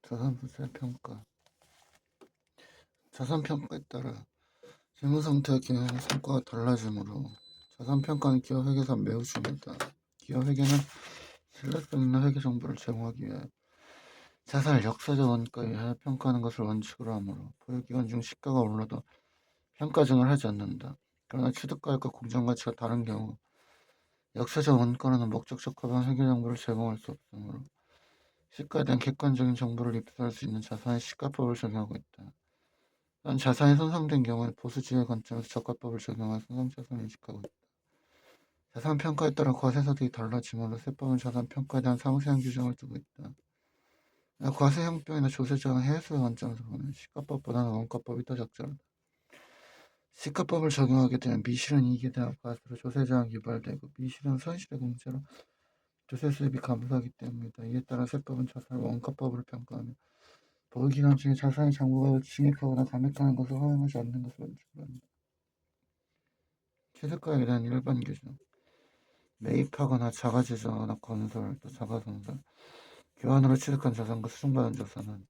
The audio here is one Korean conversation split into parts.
자산부채 평가. 자산평가에 따라 재무상태와 기업 성과가 달라지므로 자산평가는 기업 회계상 매우 중요하다. 기업 회계는 신뢰성 있는 회계 정보를 제공하기 위해 자산을 역사적 원가에 의하여 평가하는 것을 원칙으로 하므로 보유기간 중 시가가 올라도 평가증을 하지 않는다. 그러나 취득가액과 공정가치가 다른 경우 역사적 원가로는 목적적합한 회계 정보를 제공할 수 없으므로 시가에 대한 객관적인 정보를 입수할 수 있는 자산의 시가법을 적용하고 있다. 또한 자산이 손상된 경우에 보수지의 관점에서 저가법을 적용하여 손상자산을 인식하고 있다. 자산평가에 따라 과세소득이 달라지므로 세법은 자산평가에 대한 상세한 규정을 두고 있다. 과세형평이나 조세저항 해소의 관점에서 보면 시가법보다는 원가법이 더 적절하다. 시가법을 적용하게 되면 미실은 이익에 대한 과세로 조세저항이 유발되고 미실은 손실의 공제로 조세 수입이 감소하기 때문이다. 이에 따라 세법은 자산을 원가법으로 평가하며 보유기간 중에 자산의 잔고가 증액하거나 감액하는 것을 허용하지 않는 것을 원칙으로 한다. 취득가액에 대한 일반 규정. 매입하거나 자가제조하거나 건설, 또 자가건설, 교환으로 취득한 자산과 수중받은 자산은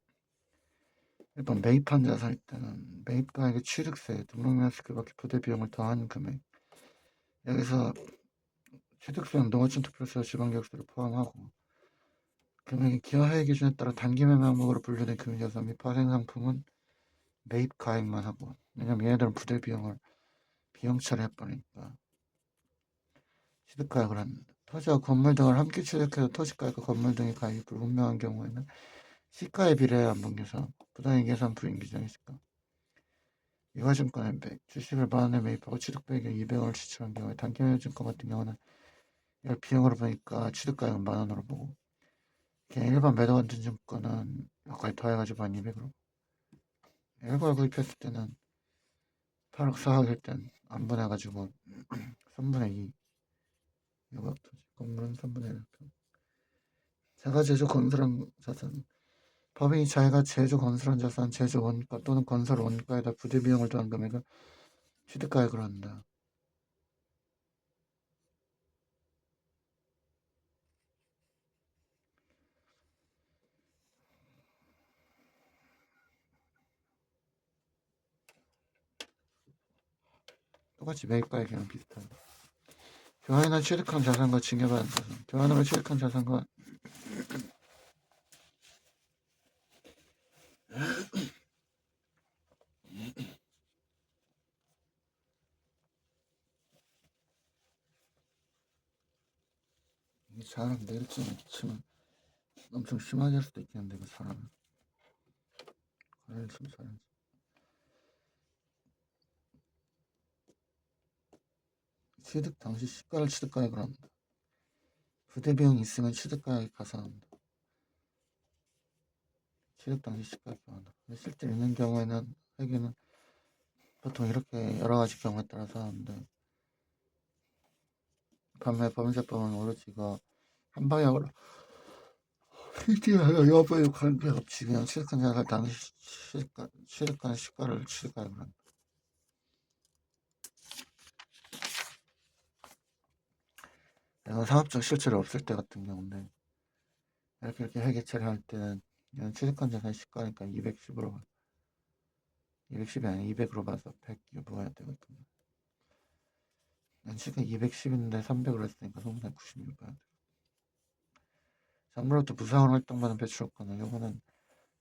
일반 매입한 자산일 때는 매입가액의 취득세, 등록면세금밖에 부대 비용을 더한 금액. 여기서 취득세는 농어촌 투표세와 지방교육세를 포함하고 금액이 기업회계 기준에 따라 단기매매 항목으로 분류된 금융자산 및 파생상품은 매입가액만 하고, 왜냐면 얘네들은 부대 비용을 비용 처리해버리니까 취득가액을 합니다. 토지와 건물 등을 함께 취득해서 토지가액과 건물 등의 가액이 불분명한 경우에는 시가에 비례해 안분계산, 부당의 계산 불인기정의 시가. 유가증권의 100, 주식을 만원에 매입하고 취득가액에 200원을 지출한 경우에 단기매매증권 같은 경우는 이걸 비용으로 보니까 취득가액은 만원으로 보고, 그냥 일반 매도 같은 증권은 여기까지 더해가지고 한 200으로. 일괄 구입했을 때는 8억 4억일 땐 안 분해가지고 3분의 2. 이거 건물은 3분의 1. 자가 제조 건설한 자산. 법인이 자기가 제조 건설한 자산, 제조 원가 또는 건설 원가에다 부대 비용을 더한 금액을 취득가액으로 한다. 똑같이 매입가액이랑 비슷하다. 교환이나 취득한 자산과 증여받은 자산. 교환으로 취득한 자산과 사람 내일쯤에 기침은 엄청 심하게 할 수도 있겠는데, 그 사람은 과일 좀 사야지. 취득 당시 시가를 취득가액으로 합니다. 부대 비용이 있으면 취득가액이 가산합니다. 취득 당시 시가를 교환한다. 실제 있는 경우에는 회계는 보통 이렇게 여러 가지 경우에 따라서 하는데, 판매 법인세법은 오로지 이거 한 방향으로 실제하여 여부에 관계없이 그냥 취득한 자산 당시 취득한 시가를 취득가액으로 한다. 이건 상업적 실체가 없을 때 같은 경우인데, 이렇게 회계 처리할 때는 그냥 취득한 자산 시가니까 210으로 210이 아니라 200으로 봐서 100 유보해야 되거든요. 지금 210인데 300으로 했으니까 390 유보해야 돼. 정부로부터 무상으로 활동받은 배출효과는 요거는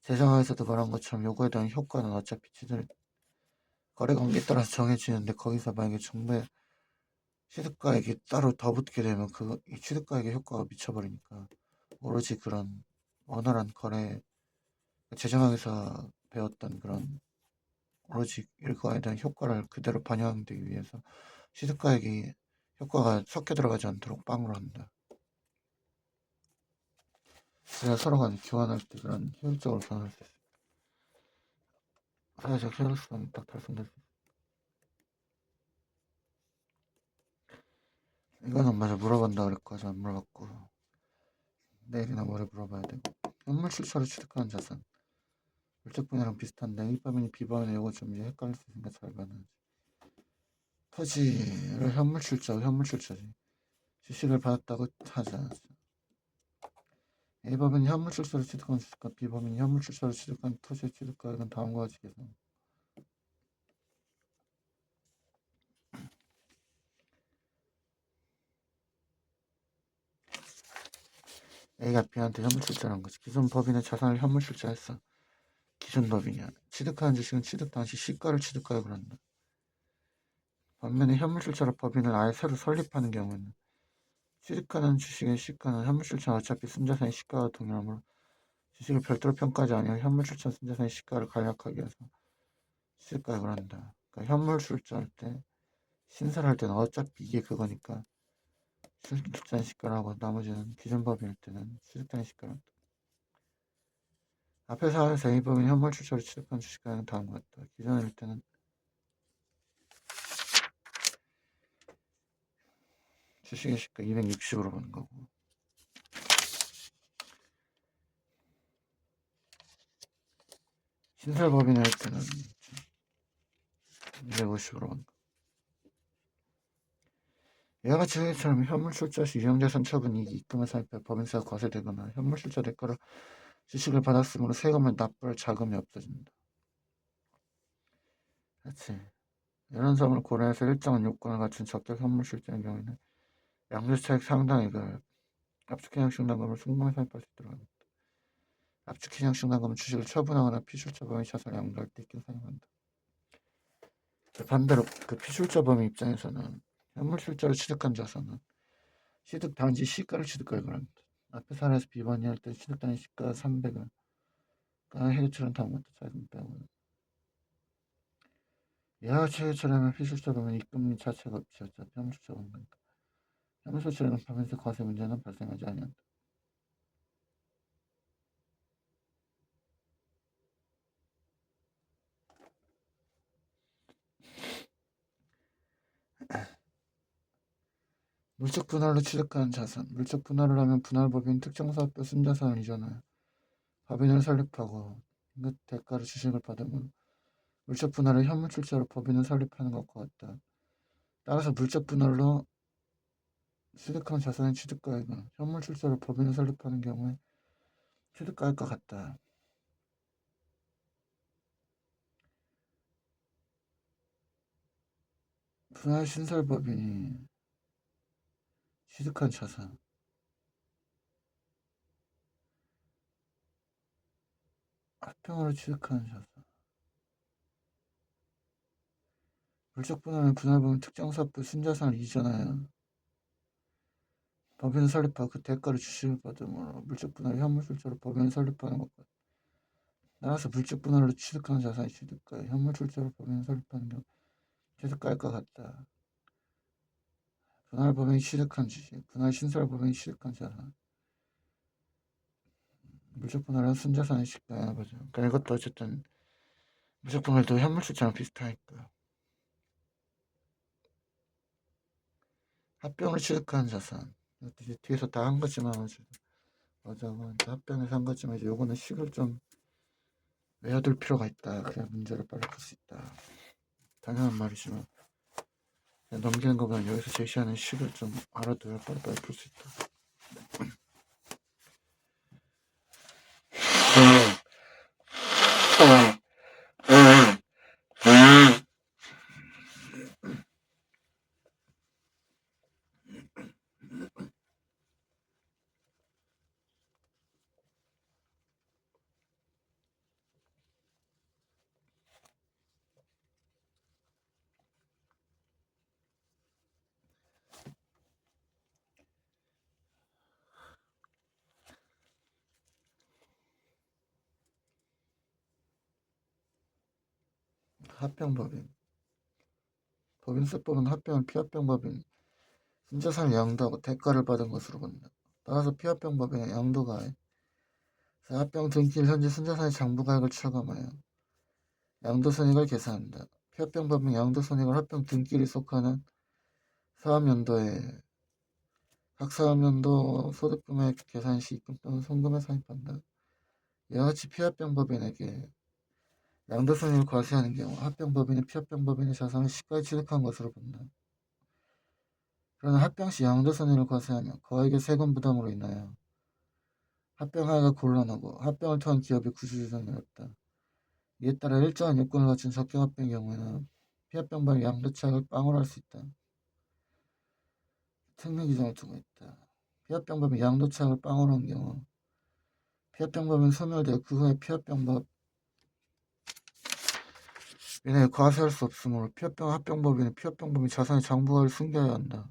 재정화에서도 말한 것처럼 요거에 대한 효과는 어차피 거래관계에 따라서 정해지는데, 거기서 만약에 정부에 취득가액이 따로 더 붙게 되면 이 취득가액의 효과가 미쳐버리니까 오로지 그런 원활한 거래, 재정학에서 배웠던 그런 오로지 일거에 대한 효과를 그대로 반영되기 위해서 취득가액이 효과가 섞여 들어가지 않도록 빵으로 한다. 그래야 서로 간에 교환할 때 그런 효율적으로 교환할 수 있어. 사회적 효율성이 딱 달성될 수 있어. 이거는 맞아 물어본다 그랬고 안 물어봤고, 내일이나 모레 물어봐야 되고. 현물 출처로 취득하는 자산. 물적 분야랑 비슷한데 이 법인이 비법이나 이거 좀 이제 헷갈릴 수 있으니까 잘 봐야지. 토지를 현물 출처지. 주식을 받았다고 하자. A법인이 현물출자로 취득한 주식과 B법인이 현물출자로 취득한 토지의 취득가액은 다음과 같이 계산. A가 B한테 현물출자한 거지. 기존 법인의 자산을 현물출자했어. 기존 법인이야. 취득한 주식은 취득 당시 시가를 취득가액으로 한다. 반면에 현물출자로 법인을 아예 새로 설립하는 경우에는 취득하는 주식의 시가는 현물출자는 어차피 순자산의 시가와 동일하므로 주식을 별도로 평가하지 아니하여 현물출자 순자산의 시가를 간략하게 해서 취득가액을 한다. 그러니까 현물출자할 때 신설할 때는 어차피 이게 그거니까 출자한 시가라고 나머지는 기존 법인일 때는 취득한 시가를 한다. 앞에 사안에서 A법인 현물출자로 취득한 주식가액은 다음과 같다. 기존일 때는 주식의 시가 260으로 보는 거고 신설법인을 할 때는 250으로 보는 거. 이와 같이 회계처럼 현물출자 시 유형자산 처분 이익이 입금을 살펴 법인세가 과세되거나 현물출자 대가로 주식을 받았으므로 세금을 납부할 자금이 없어진다. 그렇지. 이런 점을 고려해서 일정한 요건을 갖춘 적격 현물출자의 경우에는 양도차익 상당액을 압축해양식납금을 순금에 살입할 수 있도록 합니다. 압축해양식납금은 주식을 처분하거나 피출자 범위 자산을 양도할 때 있긴 사용한다. 반대로 그 피출자 범위 입장에서는 현물출자로 취득한 자산은 취득 당시 시가를 취득가액을 합니다. 앞에 사례에서 B번이 할 때 취득 당시 시가 300을 해결처럼 다음부터 자금 빼고 이와 같이 해결처럼 피출자 범위 입금 자체가 없이 어차피 현물출자 범위니까 현물출자는 법인세 과세 문제는 발생하지 아니한다. 물적 분할로 취득한 자산. 물적 분할을 하면 분할법인 특정사업별 순자산을 이전하여 법인을 설립하고 그 대가로 주식을 받으면 물적 분할을 현물출자로 법인을 설립하는 것과 같다. 따라서 물적 분할로 취득한 자산의 취득가액은 현물출자로 법인을 설립하는 경우에 취득가액과 같다. 분할 신설법인이 취득한 자산 합병으로 취득한 자산 물적 분할은 분할법인 특정사업별 순자산을 이전하여 법인을 설립하고 그 대가로 주식을 받으므로 물적 분할이 현물출자로 법인을 설립하는 것과 같다. 따라서 물적 분할로 취득한 자산의 취득가액 현물출자로 법인을 설립하는 경우 취득가액과 같다. 분할법인이 취득한 주식, 분할 신설법인이 취득한 자산 물적 분할은 순자산의 시가야 보죠. 그러니까 이것도 어쨌든 물적 분할도 현물출자랑 비슷하니까. 합병을 취득한 자산 이것도 이제 뒤에서 다 한 거지만 맞아 합병해서 한 거지만 이제 요거는 식을 좀 외워둘 필요가 있다. 그래야 문제를 빨리 풀 수 있다. 당연한 말이지만 넘기는 것보다 여기서 제시하는 식을 좀 알아둬야 빨리빨리 풀 수 있다. 합병법인 법인세법은 합병은 피합병법인 순자산을 양도하고 대가를 받은 것으로 본다. 따라서 피합병법인의 양도가액 합병 등기일 현재 순자산의 장부가액을 차감하여 양도손익을 계산한다. 피합병법인 양도손익을 합병 등기일에 속하는 사업연도에 각 사업연도 소득금액 계산 시 입금 또는 송금에 산입한다. 이와 같이 피합병법인에게 양도손익을 과세하는 경우 합병법인이 피합병법인의 자산을 시가에 취득한 것으로 본다. 그러나 합병 시 양도손익을 과세하면 거액의 세금 부담으로 인하여 합병하기가 곤란하고 합병을 통한 기업의 구조조정이 어렵다. 이에 따라 일정한 요건을 갖춘 적격합병의 경우에는 피합병법의 양도차익을 빵으로 할 수 있다. 특례 규정을 두고 있다. 피합병법의 양도차익을 빵으로 한 경우 피합병법은 소멸되어 그 후에 피합병법 인해 과세할 수 없으므로 피합병 합병법인은 피합병법인 자산의 장부가를 숨겨야 한다.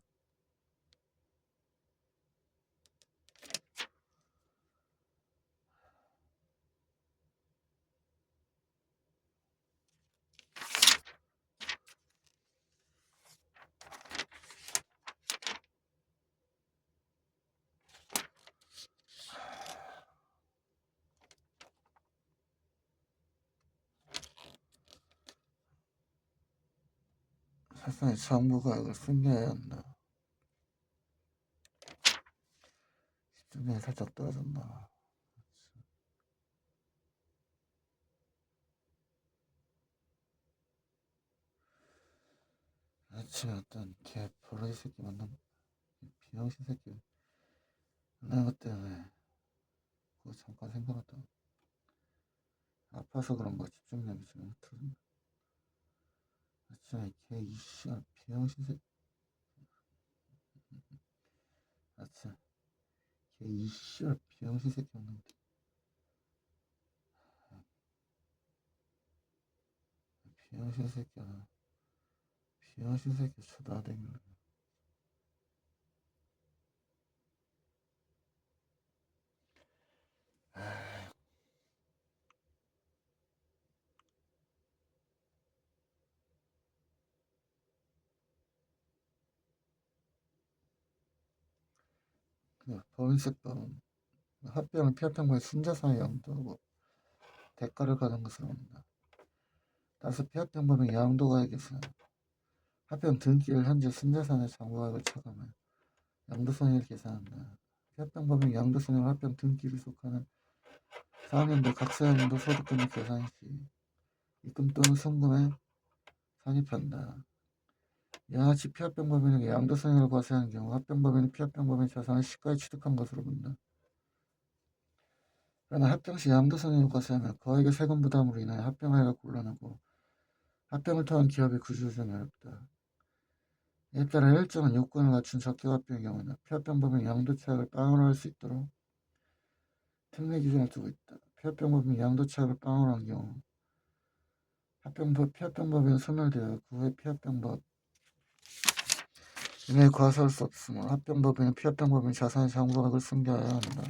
자산의 장부가액을 숨겨야 한다. 집중력이 살짝 떨어졌나. 아침에 어떤 개 버러지 새끼 만난 비영신 새끼 만난 것 때문에 그거 잠깐 생각했다. 아파서 그런 거 집중력이 지금 흐트러진다. 아침에 개 이씨가 비영신 새끼 아침에 개 이씨가 비영신 새끼 만났는데 비영신 새끼야 비영신 새끼 쳐다다니는 법인세법은 합병을 피합병과의 순자산의 양도하고 대가를 가는 것으로 합니다. 따라서 피합병법의 양도가액에서 합병 등기일 현재 순자산의 장부가액을 차감하여 양도손해를 계산한다. 피합병법의 양도손해와 합병 등기를 속하는 4학년도 각사연도 소득 금액 계산 시 입금 또는 송금에 산입한다. 이와 같이 피합병법인에게 양도손해를 과세하는 경우 합병법인은 피합병법인 자산을 시가에 취득한 것으로 본다. 그러나 합병 시 양도손해를 과세하면 거액의 세금 부담으로 인하여 합병하기가 곤란하고 합병을 통한 기업의 구조조정이 어렵다. 이에 따라 일정한 요건을 갖춘 적격합병의 경우는 피합병법인 양도차익을 빵으로 할 수 있도록 특례 규정을 두고 있다. 피합병법인 양도차익을 빵으로 한 경우 피합병법인 소멸되어 그 후에 피합병법 인해 과세할 수 없으므로 합병법인은 피합병법인 자산의 장부가액을 숨겨야 한다.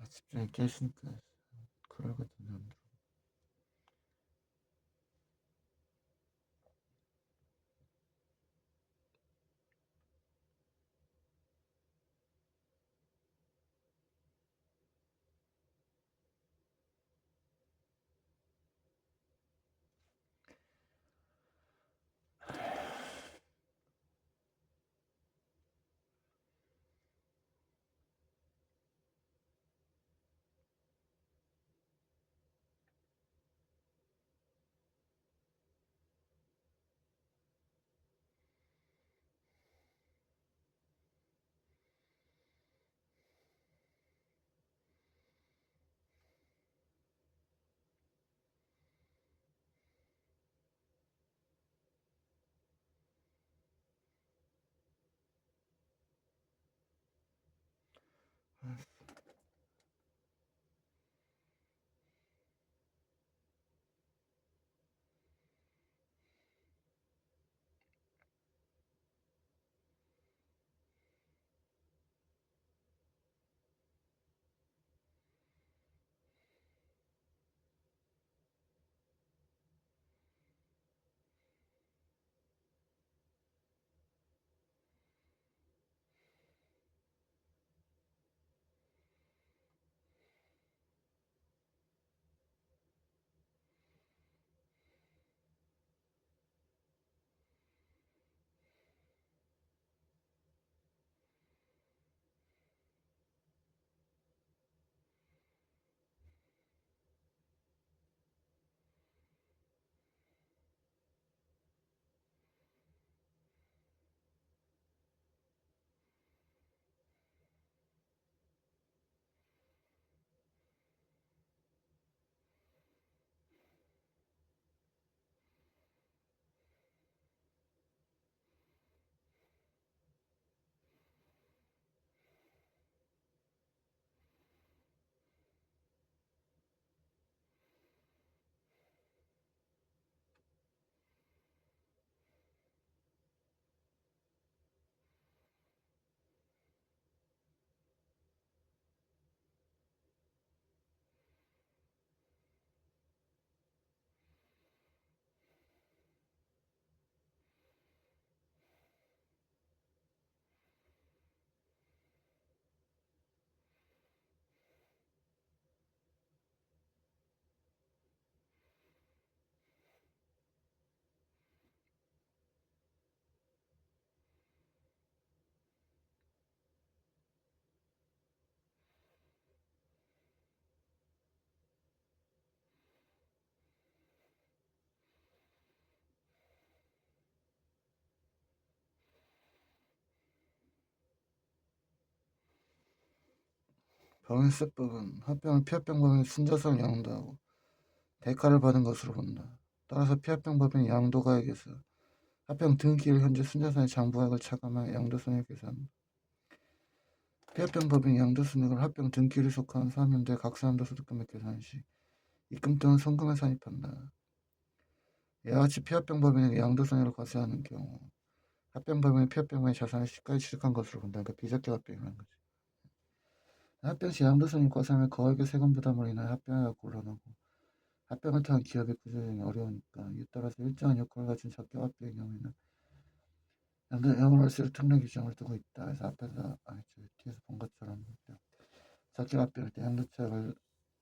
집중이 깨시니까 그러거든요. 병인세법은 합병을 피합병 법인의 순자산을 양도하고 대가를 받은 것으로 본다. 따라서 피합병 법인의 양도가액에서 합병 등기일 현재 순자산의 장부액을 차감하여 양도손익을 계산한다. 피합병 법인의 양도손익을 합병 등기일에 속한 사업연도의 각 사람도 소득금액 계산 시 입금 또는 송금에 산입한다. 이와 같이 피합병 법인에게 양도손익을 과세하는 경우 합병 법인의 피합병 법인의 자산을 시가에 취득한 것으로 본다. 그러니까 비적격 합병이라는 거지. 합병 시 양도손익 과세하면 거액의 세금 부담으로 인하여 합병하기가 곤란하고 합병을 통한 기업의 구조조정이 어려우니까 이에 따라서 일정한 효과를 가진 적격 합병의 경우에는 양도를 할 수 있는 특례 규정을 두고 있다. 그래서 앞에서 뒤에서 본 것처럼 적격 합병할 때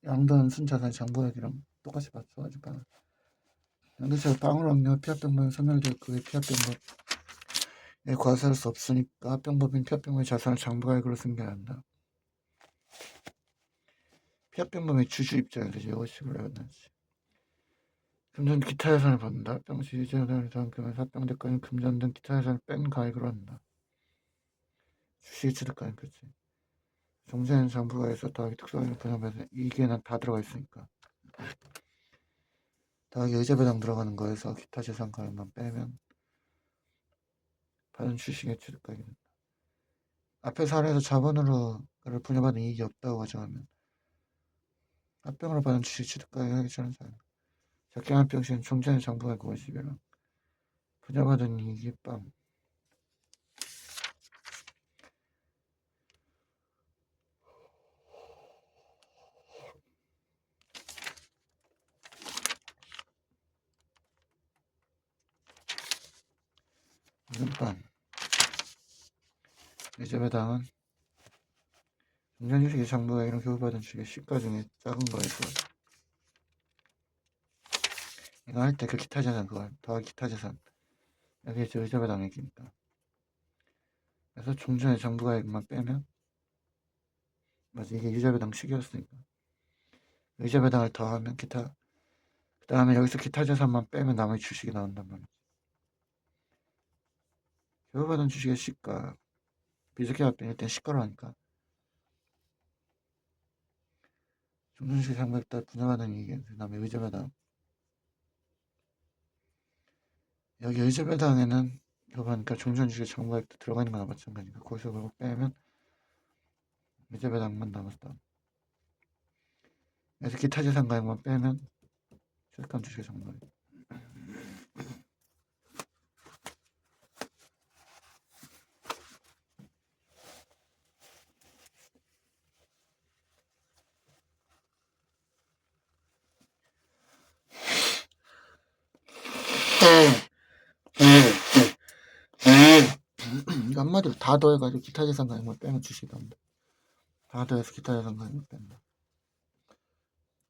양도는 순자산 장부액이랑 똑같이 맞춰가지고 양도차익을 빵으로 합류한 피합병법인 소멸되어 그의 피합병법에 과세할 수 없으니까 합병법인 피합병법의 자산을 장부가액으로 승계해야 한다. 피합병법의 주주 입장에서 이것식으로 해야 되지. 금전 기타 자산을 받는다. 합병시 유죄자산을 더한 금액 합병대가는 금전 등 기타 자산을 뺀 가액으로 한다. 주식의 취득가액 그치. 종전에는 장부가액에서 더하기 특수가액을 분양받는 이게는 다 들어가 있으니까. 더하기 의자배당 들어가는 거에서 기타 재산 가액만 빼면 받은 주식의 취득가액이 된다. 앞에 사례에서 자본으로 그를 분양받은 이익이 없다고 가정하면 합병으로 받은 주식 취득가액이 하기 전에 사용. 적격 합병 시는 종전의 장부가액 50이랑 분양받은 이익이 빵. 이건 빵. 의자배당은 종전 주식의 장부가액이랑 교부받은 주식의 시가 중에 작은 거에서 이거 할 때 그 기타 재산 그걸 더하기 기타 재산 여기 이제 의자배당액이니까 그래서 종전의 장부가액만 빼면 맞아 이게 의자배당 식이었으니까 의자배당을 더하면 기타 그 다음에 여기서 기타 재산만 빼면 나머지 주식이 나온단 말이지. 교부받은 주식의 시가 비적격 합병일 땐 시가로 하니까 종전 주식 장부액 따라 분양받은 이익 그 다음에 의자배당 여기 의자배당에는 교부하니까 종전 주식 장부액도 들어가 있는 거나 마찬가지니까 거기서 그거 빼면 의자배당만 남았다. 그래서 기타 재산 가액만 빼면 취득한 주식의 장부액. 한마디로 다 더해가지고 기타 재산 가액만 빼면 주식이 나온다. 다 더해서 기타 재산 가액만 뺀다.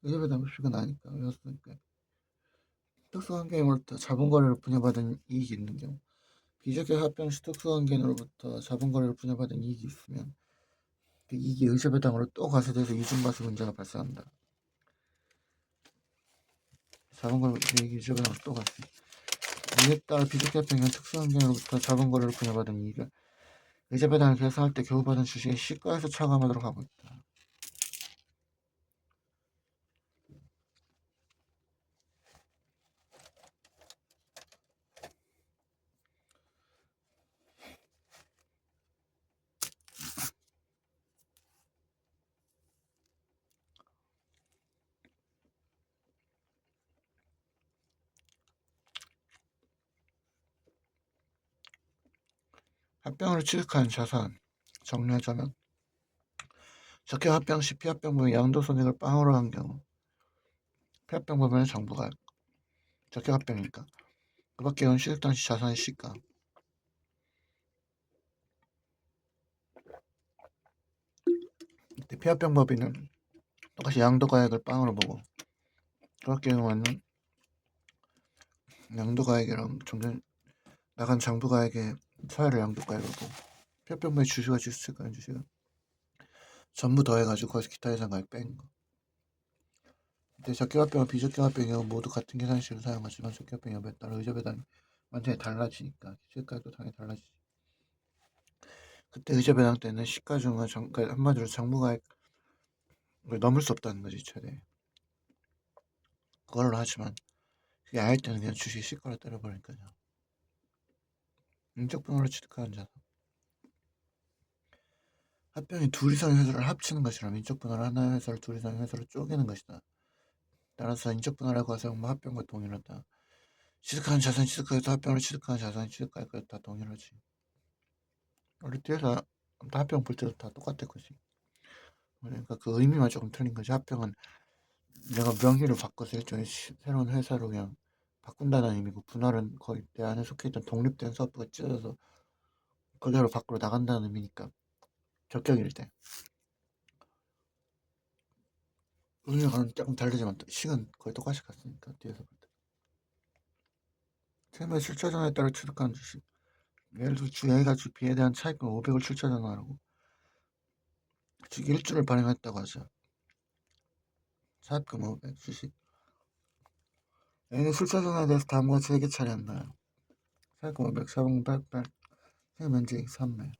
의자배당 수식은 아니까 외웠으니까. 특수환경으로부터 자본거래를 분양받은 이익이 있는 경우 비적격 합병 시 특수환경으로부터 자본거래를 분양받은 이익이 있으면 그 이익이 의자배당으로 또 과세돼서 이중과세 문제가 발생한다. 자본거래 이익이 의자배당으로 또 과세. 이에 따라 비적격 합병은 특수환경으로부터 자본거래를 분양받은 이익을 의자배당을 계산할 때 교부받은 주식의 시가에서 차감하도록 하고 있다. 합병으로 취득한 자산 정리하자면 적격 합병 시 피합병법의 양도손익을 빵으로 한 경우 피합병법에는 정부가 적격 합병이니까 그 밖에는 취득 당시 자산의 시가 피합병법인은 똑같이 양도가액을 빵으로 보고 그럴 경우에는 양도가액이랑 종전 나간 장부가액의 차이를 양도가액으로 보고 피합병법의 주식과 지수채가의 주식은 전부 더해가지고 거기서 기타 예산가액 뺀 거. 근데 적격합병과 비적격합병의 경우 모두 같은 계산식을 사용하지만 적격합병 여부에 따라 의자배당이 완전히 달라지니까 기술가액도 당연히 달라지지. 그때 의자배당 때는 시가 중과 그러니까 한마디로 장부가액 그걸 넘을 수 없다는 거지 최대. 그걸로 하지만 그게 아닐 때는 그냥 주식 시가로 때려버리니까요. 인적분할로 취득하는 자산. 합병이 둘이서의 회사를 합치는 것이라 인적분할 하나의 회사를 둘이서의 회사로 쪼개는 것이다. 따라서 인적분할과 과세형과 합병과 동일하다. 취득하는 자산이 취득하여서 합병을 취득하는 자산이 취득하여서 다 동일하지. 우리 뒤에서 합병 볼 때도 다 똑같을 것이. 그러니까 그 의미만 조금 틀린 거지. 합병은 내가 명의를 바꿔서 일종의 새로운 회사로 그냥 바꾼다는 의미고, 분할은 거의 내 안에 속해있던 독립된 사업부가 찢어져서 그대로 밖으로 나간다는 의미니까 적격일 때 의미가 조금 다르지만 시간 거의 똑같이 갔으니까 뒤에서 볼 때. 세무의 출처전환에 따라 취득하는 주식. 예를 들어 주 A가 주 B에 대한 차익금 500을 출처전환하고 주 1주를 발행했다고 하죠. 차입금 500 주식. A는 출처전환에 대해서 다음과 같이 3개 처리한다. 차입금 500, 사봉 800, 세면적이 3매.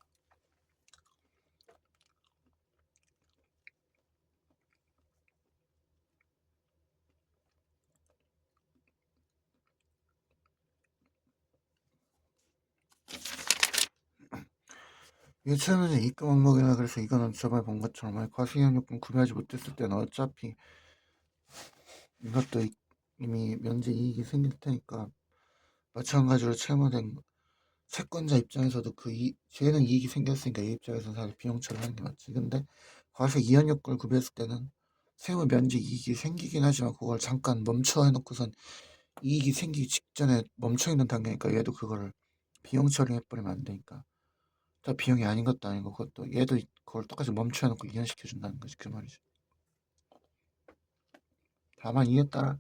이게 최면적 입금 항목이라. 그래서 이거는 저번에 본 것처럼 과세현육금 구매하지 못했을 때는 어차피 이것도 이미 면제 이익이 생길 테니까 마찬가지로 채무된 채권자 입장에서도 쟤는 이익이 생겼으니까 이 입장에서는 사실 비용 처리하는 게 맞지. 근데 과세 이연육금을 구매했을 때는 세무 면제 이익이 생기긴 하지만 그걸 잠깐 멈춰 해놓고선 이익이 생기기 직전에 멈춰있는 단계니까 얘도 그거를 비용 처리해버리면 안 되니까. 다 비용이 아닌 것도 아니고 그것도 얘도 그걸 똑같이 멈춰 해놓고 이연시켜준다는 거지. 그 말이지. 다만 이에 따라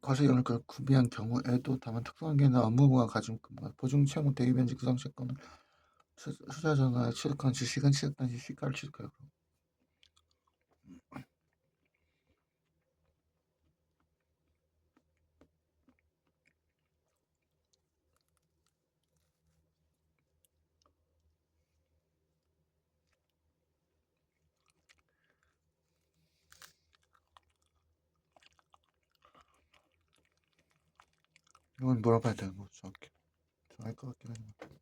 과세연을 구비한 경우에도 다만 특수한 게나 업무부가 가진 보증 채무 대위변제 구성 채권을 투자자나 취득한 주식은 취득 당시 시가를 취득하여. 이건 물어봐야 되는 거 정확히. 알 것 같긴 한데.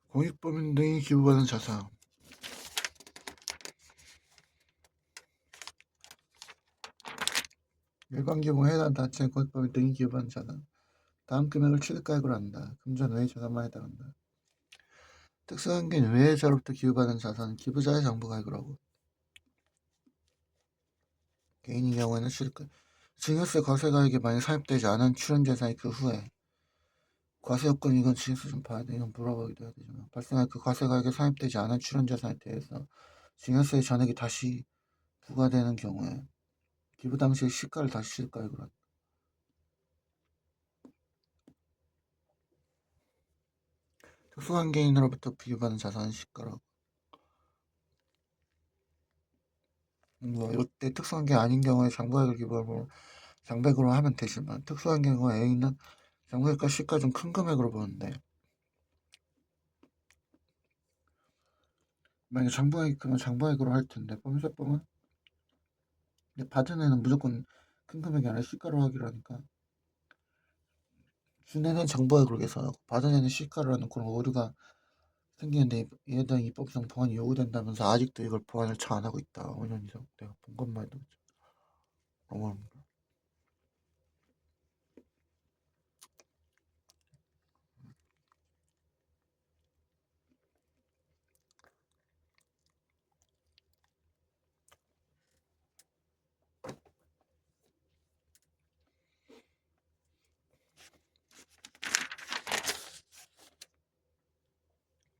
공익법인 등이 기부받은 자산. 일반 기부에 해당 단체 공익법인 등이 기부받은 자산. 다음 금액을 취득가액으로 한다. 금전 외의 자산만 해당한다. 특수한계는 외자로부터 기부받은 자산은 기부자의 정부가액이라고. 개인의 경우에는 취득가. 증여세 과세가액이 만약 산입되지 않은 출연재산이 그 후에 과세 요건. 이건 진수 좀 봐야 돼. 이건 물어보기도 해야 되잖아. 발생할 그 과세가액에 산입되지 않은 출연재산에 대해서 증여세 전액이 다시 부과되는 경우에 기부 당시의 시가를 다시 취득가액으로 한다. 특수한 개인으로부터 비교받은 자산은 시가라고. 이때 특수한 게 아닌 경우에 장부액을 기부하고 장백으로 하면 되지만, 특수한 경우 A는 장부액과 시가 좀 큰 금액으로 보는데, 만약에 장부액이 크면 장부액으로 할 텐데 법인세법은 받은 애는 무조건 큰 금액이 아니라 시가로 하기로 하니까 준 애는 장부액으로 계산하고 받은 애는 시가로 하는 그런 오류가 생기는데, 이에 대한 입법상 보완이 요구된다면서 아직도 이걸 보완을 잘 안 하고 있다. 5년 이상 내가 본 것만 해도 너무합니다.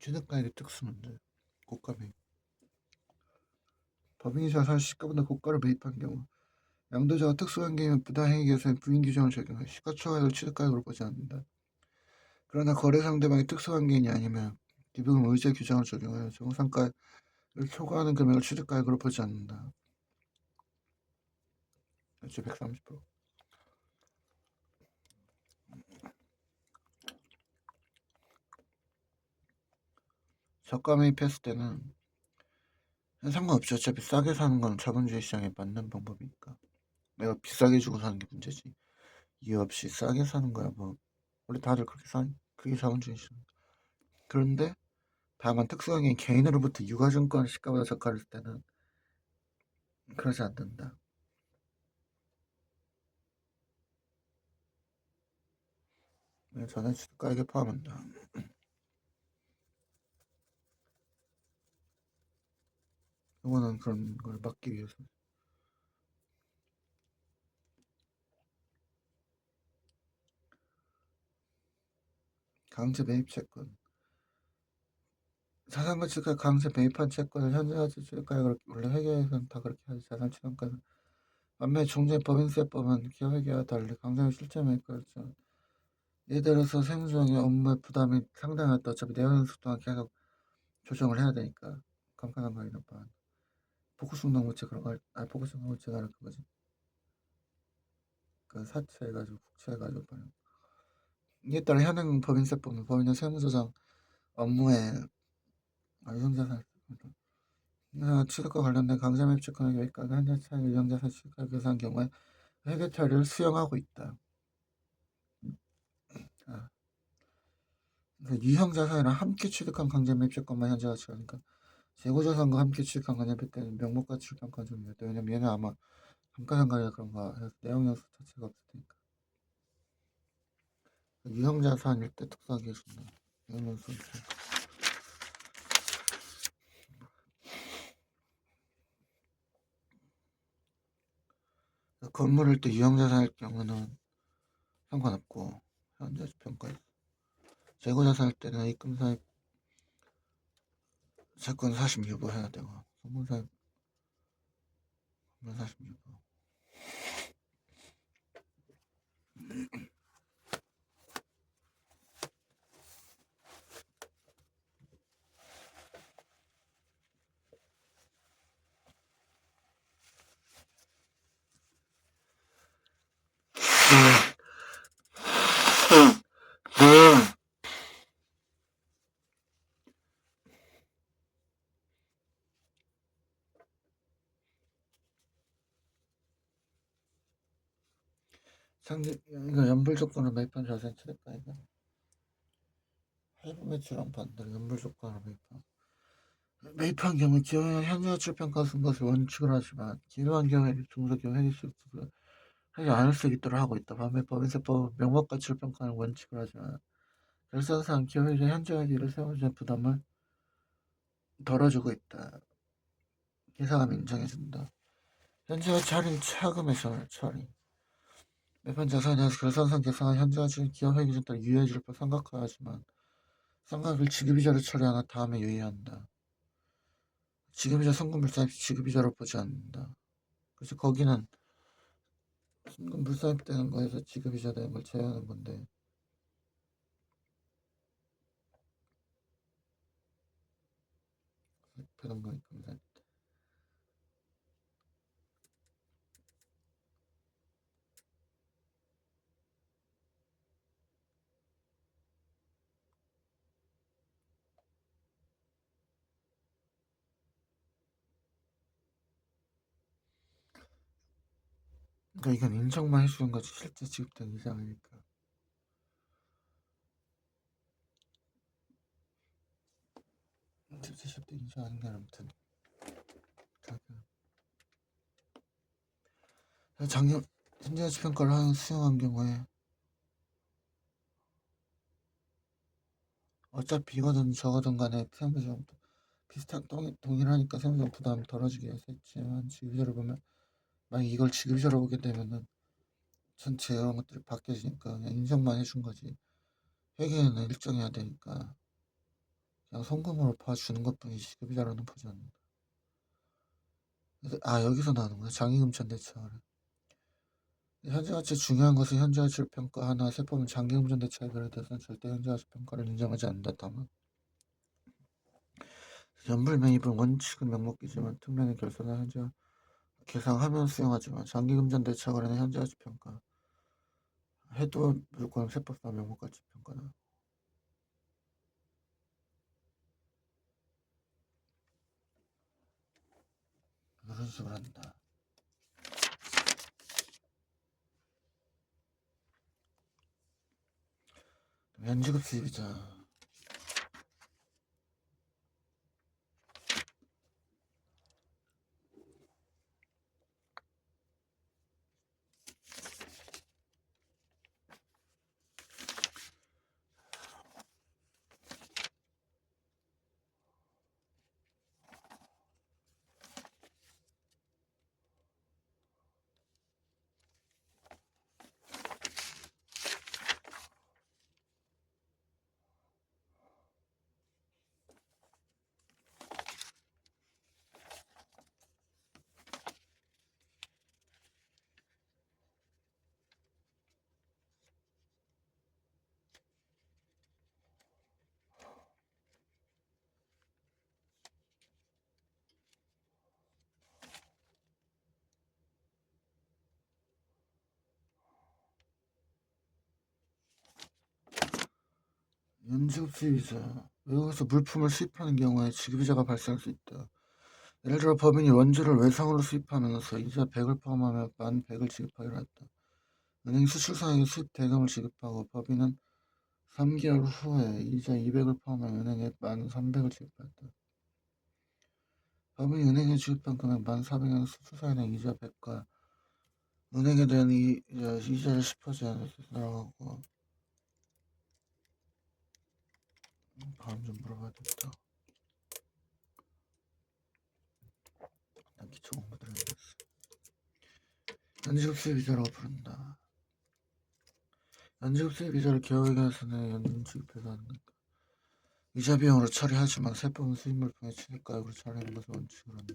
취득가액의 특수문제. 고가매입. 법인이 자산 시가보다 고가를 매입한 경우 양도자가 특수관계이면 부당행위 계산에 부인 규정을 적용해 시가총액을 취득가액으로 보지 않는다. 그러나 거래 상대방이 특수관계인이 아니면 기부금 의제 규정을 적용하여 정상가액을 초과하는 금액을 취득가액으로 보지 않는다. 그렇지 130%. 저가 매입했을 때는 상관없죠. 어차피 싸게 사는 건 자본주의 시장에 맞는 방법이니까. 내가 비싸게 주고 사는 게 문제지. 이유 없이 싸게 사는 거야 뭐. 원래 다들 그렇게 사니? 그게 자본주의 시장. 그런데 다만 특수하게 개인으로부터 유가증권 시가보다 저가를 할 때는 그러지 않는다. 전환 시가에게 포함한다. 이거는 그런 걸 막기 위해서. 강제 매입 채권. 자산가치가 강제 매입한 채권을 현재가치 출가에 원래 회계에서는 다 그렇게 하지. 자산취득가는 반면 종전법인세법은 기업회계와 달리 강제 실제 매입가였죠. 예를 들어서 세무조항의 업무 부담이 상당했다. 어차피 내연수 동안 계속 조정을 해야 되니까 감가상각이나 반 복구성능물체 그런 거 복구성능물체가 그거지. 그 사채해가지고 국채해가지고 파는. 이에 따라 현행 법인세법은 법인의 세무조정 업무에 유형자산 취득과 관련된 강제 매입 채권의 계획가가 현재 차익 유형자산 취득을 계산한 경우에 회계 처리를 수용하고 있다. 유형자산이랑 함께 취득한 강제 매입 채권만 현재 가치라니까 재고자산과 함께 취득한 강제 매입 때는 명목가치를 평가한 중이었다. 왜냐면 얘는 아마 감가상각이나 그런 거 해서 내용 요소 자체가 없을 테니까. 유형자산일 때 특수하게 해준다. 내용 요소 건물일 때 유형자산일 경우는 상관없고 현재 평가에 재고자산일 때는 입금사입 채권 46% 해야 되고 선물사입 46%. 이거 연불 조건으로 매입한 자산 취득가액은 할부 매출랑 반대로 연불 조건으로 매입한 경우 기업의 현재 가치를 평가하는 것을 원칙으로 하지만 기묘한 경우에 중소기업 회계수익을 하지 않을 수 있도록 하고 있다. 반면 법인세법은 명목가치를 평가하는 원칙을 하지만 결산상 기업의 현재 가치를 세워주는 부담을 덜어주고 있다. 계산하면 인정해준다. 현재 가치 할인 차금에서 처리. 매판 자산에 대해서 결산상 계산한 현재 가치는 기업 회계에 따라 유예해줄 걸 삼각하지만 삼각을 지급이자로 처리하나 다음에 유예한다. 지급이자 성금불사입 지급이자로 보지 않는다. 그래서 거기는 성금불사입 되는 거에서 지급이자 되는 걸 제외하는 건데 되는 거니까. 그러니까 이건 인정만 해주는 거지 실제 지급된 이상이니까. 실제 지급된 이상 아닌 게 아무튼 작년 현재 가치 평가를 하는 수용한 경우에 어차피 이거든 저거든 간에 세무조정 비슷한 동일하니까 세무조정 부담 덜어주기 위해서 했지만 지급이자로 보면 만약 이걸 지급이자로 보게 되면은 전체 이런 것들이 바뀌어지니까 그냥 인정만 해준 거지. 회계는 일정해야 되니까 그냥 송금으로 봐주는 것뿐이지 지급이자로는 보지 않는다. 여기서 나오는 거야. 장기금 전대차를. 현재 가치 중요한 것은 현재 가치를 평가하나 세법은 장기금 전대차에 비롯해서는 절대 현재 가치 평가를 인정하지 않는다. 다만 연불 매입은 원칙은 명목이지만 특례는 결손한 현재 계상하면 수용하지만 장기금전 대차 거래는 현재 가치 평가. 해도 무조건 세법상 명목 가치 평가나. 이런 식으로 한다. 연지급 수입이자. 연지급 수입이자. 외국에서 물품을 수입하는 경우에 지급이자가 발생할 수 있다. 예를 들어 법인이 원주를 외상으로 수입하면서 이자 100을 포함하며 만 100을 지급하기로 했다. 은행 수출상에게 수입 대금을 지급하고 법인은 3개월 후에 이자 200을 포함한 은행에 만 300을 지급했다. 법인이 은행에 지급한 금액 만 400엔 수출사에는 이자 100과 은행에 대한 이자를 10% 들어가고. 다음 좀 물어봐야 겠다. 난 기초 공부들을 했어. 연지급 수입이자라고 부른다. 연지급 수입이자를 기업회계에서는 연지급해서 하는 거다. 이자 비용으로 처리하지만 세법은 수입물품의 취득가액으로 처리하는 것을 원칙으로 한다.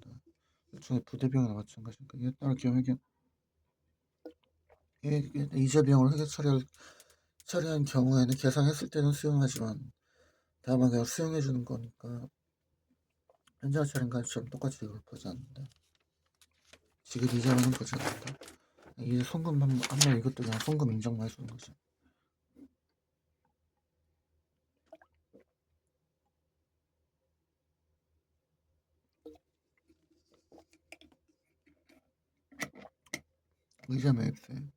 일종의 부대비용이나 마찬가지니까. 이에 따라 기업회계 이자 비용으로 회계 처리한 경우에는 계산했을 때는 수용하지만 다만 그냥 수용해주는 거니까 현장 처리인 가치처럼 똑같이 이걸 보지 않는다. 지급 이자는 보지 않는다. 이제 송금 한번 이것도 그냥 송금 인정만 해주는 거죠. 의자 매입세.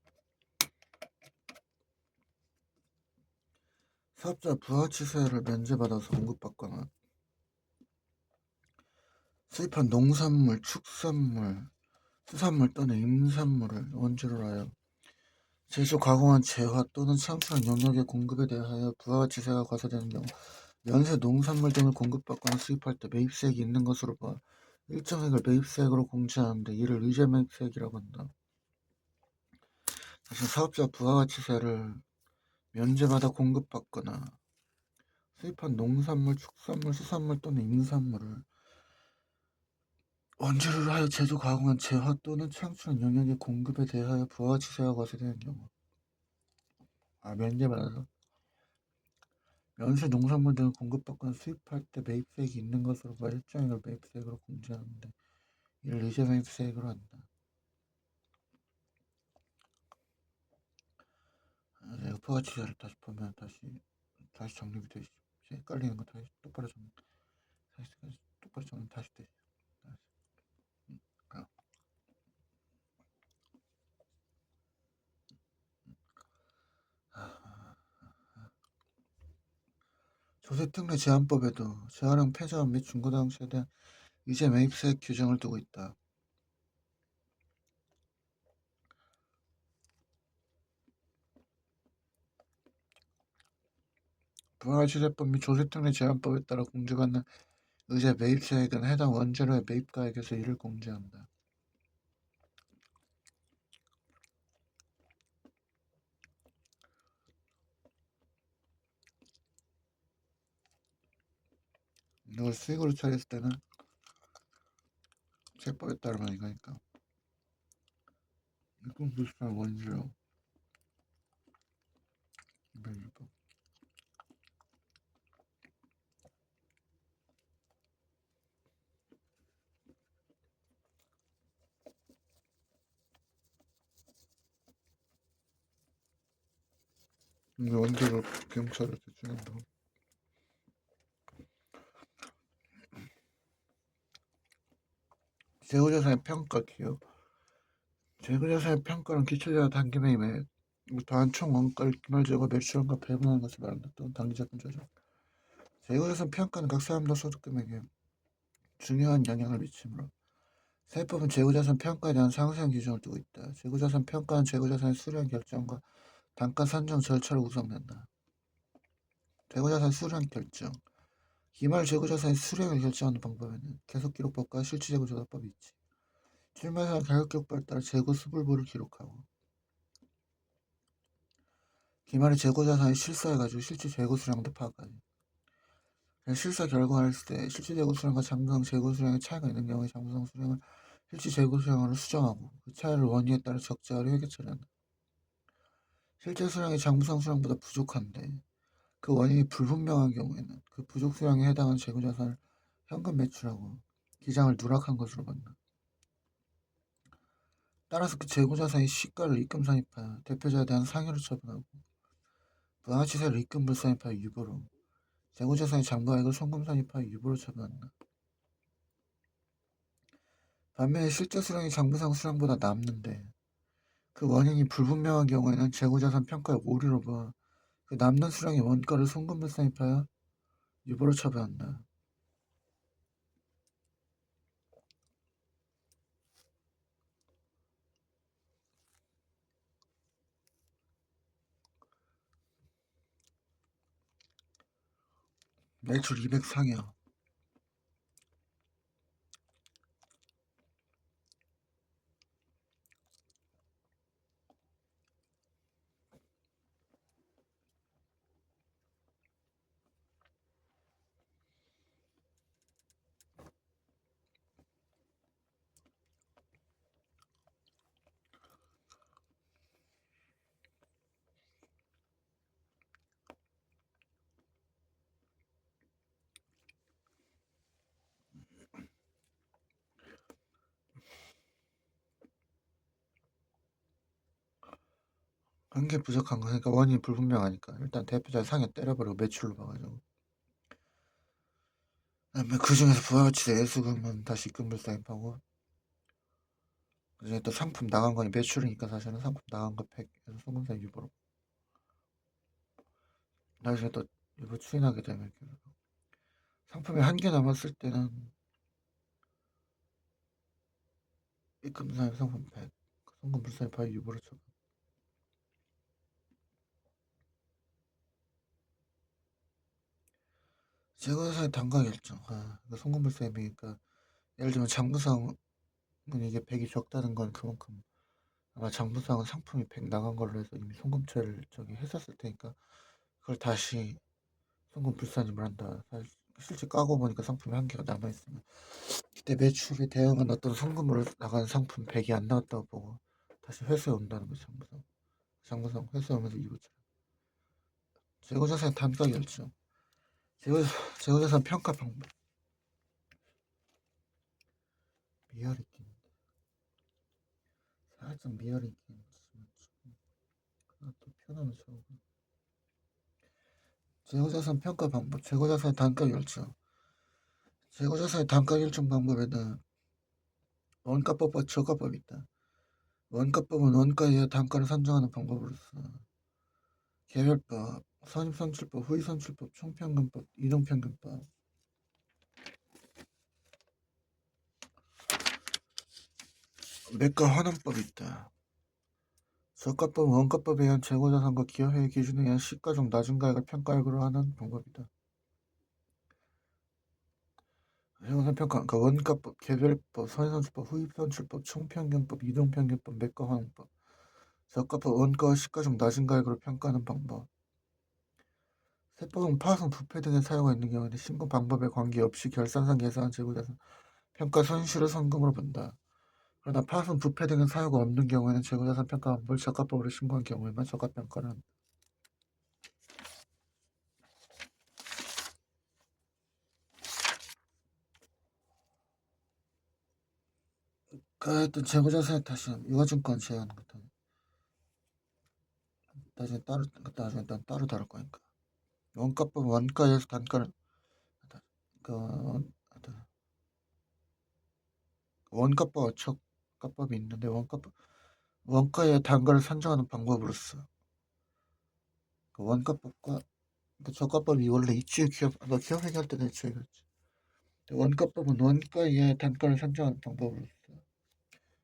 사업자 부가치세를 면제받아서 공급받거나 수입한 농산물, 축산물, 수산물 또는 임산물을 원재료로 하여 제조, 가공한 재화 또는 창출한 용역의 공급에 대하여 부가가치세가 과세되는 경우 연쇄 농산물 등을 공급받거나 수입할 때 매입세액이 있는 것으로 봐 일정액을 매입세액으로 공제하는데 이를 의제매입세액이라고 한다. 다시 사업자 부가가치세를 면제받아 공급받거나 수입한 농산물, 축산물, 수산물 또는 임산물을 원재료로 하여 제조, 가공한 재화 또는 창출한 용역의 공급에 대하여 부가가치세가 과세되는 경우 면제받아서 연쇄 농산물 등을 공급받거나 수입할 때 매입세액이 있는 것으로 봐 일정액을 매입세액으로 공제하는데 이를 의제매입세액으로 한다. 이거 부가치세를 다시 보면 다시 정립이 되시죠. 헷갈리는 거 다시 똑바로 정리 다시 되시죠. 조세특례 제한법에도 재활용 폐자원 및 중고등학생에 대한 의제 매입세액 규정을 두고 있다. 부가가치세법 및 조세특례 제한법에 따라 공제받는 의제 매입세액은 해당 원재료의 매입가액에서 이를 공제한다. 이걸 수익으로 처리했을 때는 세법에 따르면 이거니까 일공수수한 원재료 201법. 원대로 경찰을 대충한다. 재고자산의 평가 기업. 재고자산의 평가는 기초자산 단기 매매 더한 총 원가를 기말재고 매출원가 배분하는 것을 말한다. 또는 단기자금 조정. 재고자산 평가는 각 사람들 소득 금액에 중요한 영향을 미치므로 세법은 재고자산 평가에 대한 상세한 기준을 두고 있다. 재고자산 평가는 재고자산의 수량 결정과 단가 산정 절차를 구성한다. 재고자산 수량 결정. 기말 재고자산의 수량을 결정하는 방법에는 계속기록법과 실질재고조사법이 있지. 출마사 가격기록법에 따라 재고 수불부를 기록하고 기말의 재고자산이 실사해가지고 실제 재고 수량도 파악하지. 실사 결과를 했을 때 실제 재고 수량과 장부상 재고 수량의 차이가 있는 경우에 장부상 수량을 실제 재고 수량으로 수정하고 그 차이를 원인에 따라 적자를 회계 처리한다. 실제 수량이 장부상 수량보다 부족한데 그 원인이 불분명한 경우에는 그 부족 수량에 해당하는 재고자산을 현금 매출하고 기장을 누락한 것으로 본다. 따라서 그 재고자산의 시가를 입금 산입하여 대표자에 대한 상여를 처분하고 부가가치세를 입금 불산입하여 유보로 재고자산의 장부가액을 송금 산입하여 유보로 처분한다. 반면에 실제 수량이 장부상 수량보다 남는데 그 원인이 불분명한 경우에는 재고자산 평가의 오류로 봐 그 남는 수량의 원가를 송금 불산입하여 유보로 처분한다. 매출 200 상여. 한 개 부족한 거 그러니까 원인이 불분명하니까 일단 대표자 상여 때려버리고 매출로 봐가지고 그다음에 그 중에서 부가가치세 예수금은 다시 입금 불산입하고 그중에 또 상품 나간 거니 매출이니까 사실은 상품 나간 거 100에서 송금산 유보로 나중에 또 유보 추인하게 되면 이렇게 상품이 한 개 남았을 때는 입금 불산 상품 100 송금 불산입하여 유보로 처분. 재고자산의 단가 결정. 송금 불산입이니까 예를 들면 장부상은 이게 100이 적다는 건 그만큼 아마 장부상은 상품이 100 나간 걸로 해서 이미 송금처리를 저기 했었을 테니까 그걸 다시 송금 불산임을 한다. 사실 실제 까고 보니까 상품이 한 개가 남아있으면 그때 매출에 대응한 어떤 송금으로 나간 상품 100이 안 나왔다고 보고 다시 회수해 온다는 거죠. 장부상 회수하면서 이부처럼 재고자산 단가 결정. 재고자산 평가 방법. 미열이 있긴 살짝 미열이 있긴 또 표현하면 좋고 재고자산 평가 방법. 재고자산 단가 결정. 재고자산의 단가 결정 방법에는 원가법과 저가법이 있다. 원가법은 원가에 의해 단가를 산정하는 방법으로서 개별법, 선입선출법, 후이선출법, 총평균법, 이동평균법 매가 환원법이 있다. 저가법은 원가법에 의한 재고자산과 기업회의 기준에 의한 시가 중 낮은 가액을 평가액으로 하는 방법이다. 재고자산 평가, 그러니까 원가법, 개별법, 선입선출법, 후입선출법, 총평균법, 이동평균법, 매가 환원법. 저가법, 원가와 시가 중 낮은 가액으로 평가하는 방법. 세법은 파손, 부패 등의 사유가 있는 경우에는 신고 방법에 관계없이 결산상 계산한 재고자산 평가 손실을 선금으로 본다. 그러나 파손, 부패 등의 사유가 없는 경우에는 재고자산 평가 방법을 저가법으로 신고한 경우에만 저가평가를 한다. 하여튼 재고자산에 다시 유가증권 제외하는 것도 나중에 따로 다룰 거니까. 원가법 원가에서 단가를 그 원가법 저가법이 있는데 원가의 단가를 산정하는 방법으로서 그 원가법과 그 저가법이 원래 있지. 너 기업 회계할 때는 애초에 그랬지. 원가법은 원가의 단가를 산정하는 방법으로서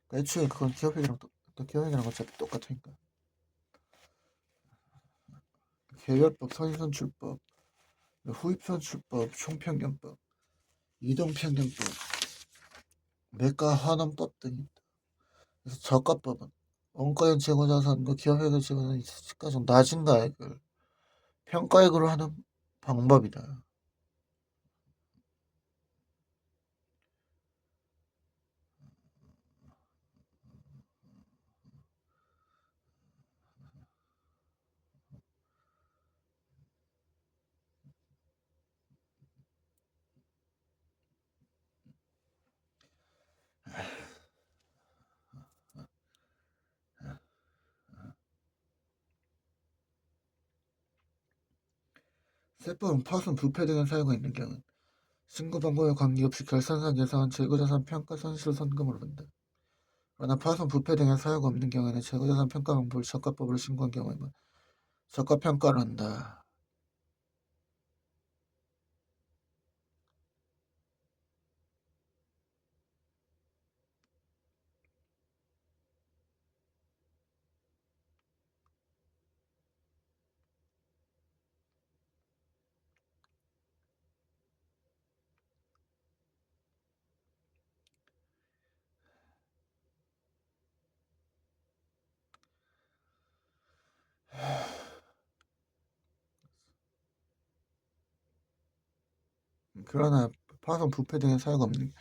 그 애초에 그건 기업 회계랑 어차피 똑같으니까. 개별법, 선의선출법, 후입선출법, 총평균법, 이동평균법, 매가환원법 등이 있다. 그래서 저가법은 원가형 재고자산과 기업회계 재고자산이 가장 낮은 가액을 평가액으로 하는 방법이다. 세법은 파손, 부패 등의 사유가 있는 경우 신고 방법에 관계없이 결산상 예상한 재고자산 평가 손실을 선금으로 본다. 그러나 파손, 부패 등의 사유가 없는 경우에는 재고자산 평가 방법을 저가법으로 신고한 경우에만 저가평가를 한다. 그러나 파손, 부패 등의 사유가 없는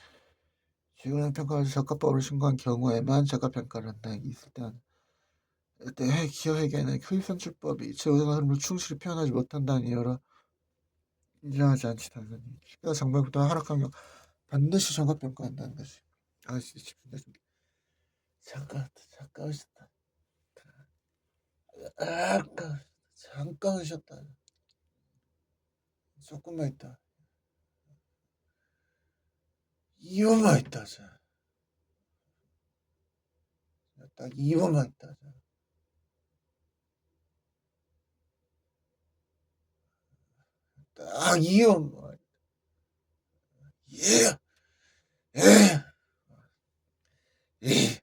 재고자산 평가를 저가법으로 신고한 경우에만 저가평가를 한다. 있을 때는 때 기업회계는 효율산출법이 재고자산 흐름을 충실히 표현하지 못한다는 이유로 인정하지 않지. 당연히 시가 장발보다 하락한 경우 반드시 저가평가한다는 것이. 아씨 잠깐 오셨다. 잠깐 오셨다. 조금만 있다. 2분만 있다. 딱 2분만 있다. 딱 2분만. 예. 예. 예.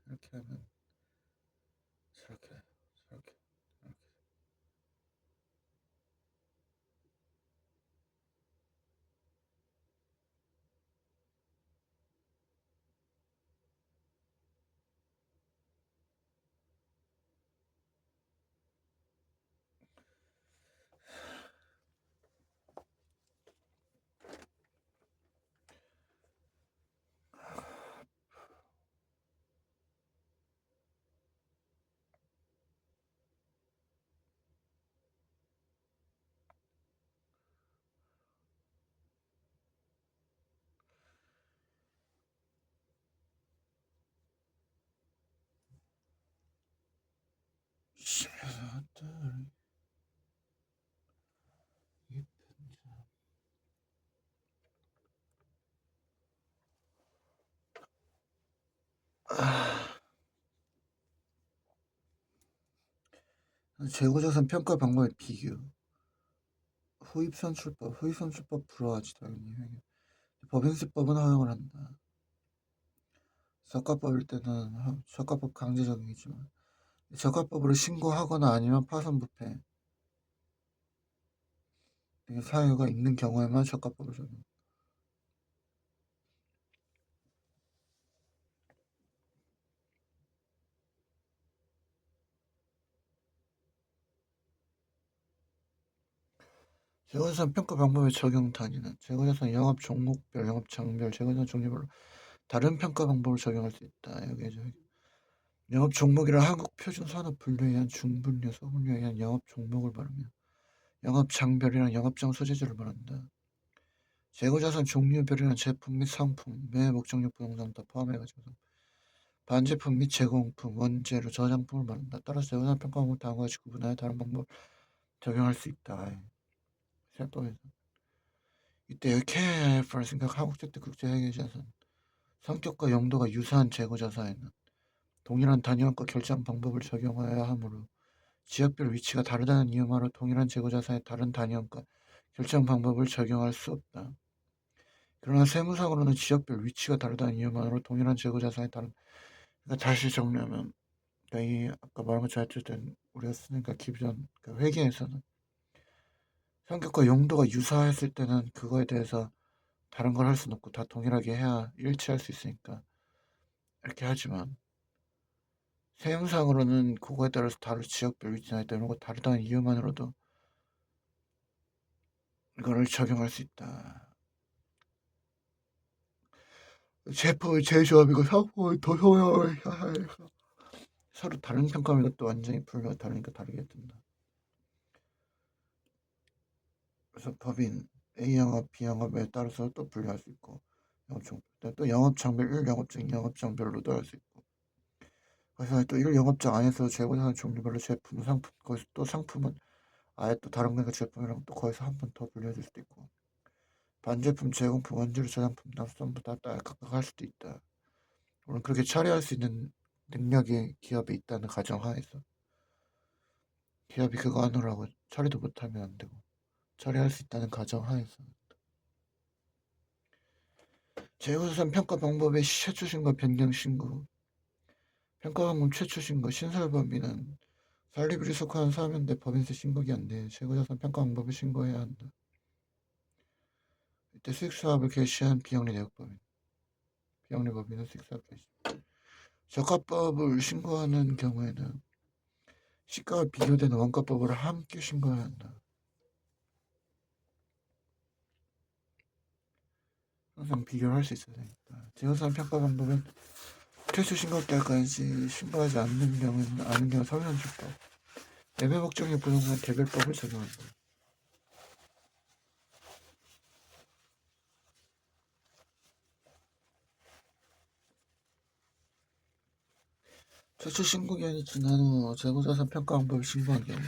이렇게 하면 저렇게. 재고자산 평가 방법의 비교. 후입선출법 불허하지 당연히. 법인세법은 허용을 한다. 저가법일 때는 저가법 강제 적용이지만 저가법으로 신고하거나 아니면 파손부패 등의 사유가 있는 경우에만 저가법을 적용. 재고자산 평가 방법의 적용 단위는 재고자산 영업 종목별, 영업 장별, 재고자산 종류별로 다른 평가 방법을 적용할 수 있다. 여기 영업 종목이란 한국 표준 산업 분류에 의한 중분류, 소분류에 의한 영업 종목을 말하며 영업 장별이란 영업장 소재지를 말한다. 재고자산 종류별이란 제품 및 상품, 매 목적용 부동산 다 포함해가지고 반제품 및 제공품, 원재료, 저장품을 말한다. 따라서 재고자산 평가 방법을 다음과 같이 구분하여 다른 방법을 적용할 수 있다. 세법에서 이때 여기 KF를 생각 한국재택 국제회계자산 성격과 용도가 유사한 재고자산에는 동일한 단위원가 결정 방법을 적용하여야 하므로 지역별 위치가 다르다는 이유만으로 동일한 재고자산의 다른 단위원가 결정 방법을 적용할 수 없다. 그러나 세무상으로는 지역별 위치가 다르다는 이유만으로 동일한 재고자산의 다른 그러니까 다시 정리하면 그러니까 이 아까 말한 것처럼 어쨌든 우리가 쓰니까 기존 그러니까 회계에서는 성격과 용도가 유사했을 때는 그거에 대해서 다른 걸 할 수는 없고 다 동일하게 해야 일치할 수 있으니까 이렇게 하지만 세무상으로는 그거에 따라서 다른 지역별 위치나 이런 거 다르다는 이유만으로도 이거를 적용할 수 있다. 제품의 제조업이고 상품을 더 효용을 해서 서로 다른 평가면 이것도 완전히 분류가 다르니까 다르게 된다. 그래서 법인 A 영업, B 영업에 따라서 또 분류할 수 있고 또 영업장별 1 영업장, 2 영업장별로도 할 수 있고 그래서 또 1 영업장 안에서 재고자산 종류별로 제품, 상품 거기서 또 상품은 아예 또 다른 거니까 제품이랑 또 거기서 한 번 더 분류해줄 수도 있고 반제품, 제공품, 원재료, 저장품, 납품부 다 각각 할 수도 있다. 물론 그렇게 처리할 수 있는 능력이 기업에 있다는 가정하에서 기업이 그거 하느라고 처리도 못하면 안 되고 처리할 수 있다는 가정하에서 재고자산 평가 방법의 최초 신고, 변경 신고 평가 방법 최초 신고 신설 범위는 설립을 속한 사업인데 법인세 신고기 안 돼. 재고자산 평가 방법을 신고해야 한다. 이때 수익사업을 개시한 비영리 내역법인 비영리 법인은 수익사업 개시 저가법을 신고하는 경우에는 시가와 비교되는 원가법을 함께 신고해야 한다. 항상 비교를 할 수 있어야 되니까. 재고자산 평가 방법은 최초 신고 때까지 신고하지 않는 경우는 아는 경우 서면주법 매매 목적의 부동산 개별법을 적용한다. 최초 신고 기한이 지난 후 재고자산 평가 방법을 신고한 경우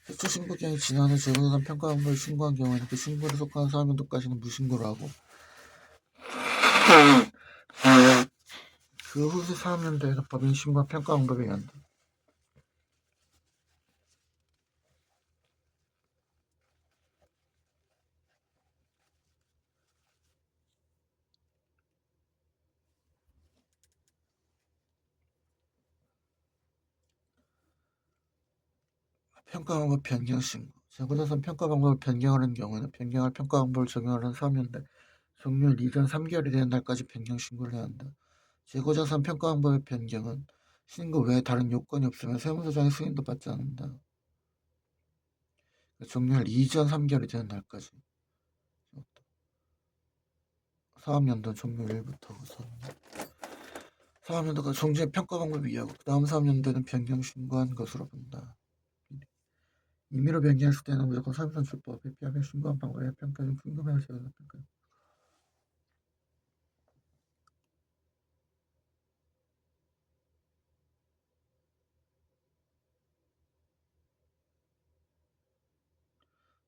최초 신고 기한이 지난 후 재고자산 평가 방법을 신고한 경우에는 그 신고를 속한 사업연도까지는 무신고를 하고 그 후 사업연도에서 법인 신고 평가 방법에 의한다. 평가 방법 변경 신고 재고자산 평가 방법을 변경하는 경우에는 변경할 평가 방법을 적용하는 사업연도 종료일 이전 3개월이 되는 날까지 변경 신고를 해야 한다. 재고자산 평가 방법의 변경은 신고 외에 다른 요건이 없으면 세무서장의 승인도 받지 않는다. 종료일 이전 3개월이 되는 날까지 사업연도 종료일부터 사업연도가 종지의 평가 방법이 이하고 그 다음 사업연도에는 변경 신고한 것으로 본다. 임의로 변경했을 때는 무조건 사업선출법 회피하며 신고한 방법에 평가 중 궁금해할 제도사 평가